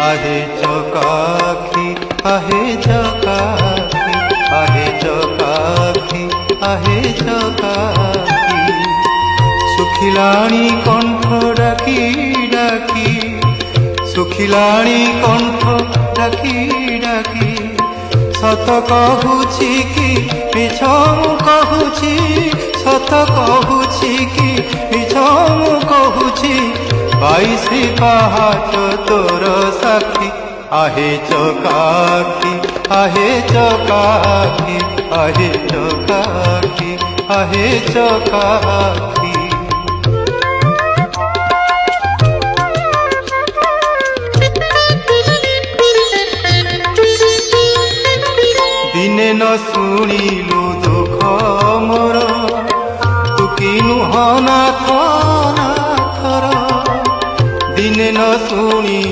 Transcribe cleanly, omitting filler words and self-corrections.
आहे चकाखी आहे चकाखी आहे चकाखी आहे चकाखी सुखिलाणी कंठ डाकी डाकी सुखिलाणी कंठ डाकी डाकी सत कहूची कि मिछ कहूची सत कहूची कि मिछ कहूची 22 पहाच तोर साक्षी आहे चकाखी आहे चकाखी आहे चकाखी आहे चकाखी दिने न शुणिलु दुख मोर तू किनु हना थर दिने न शुणी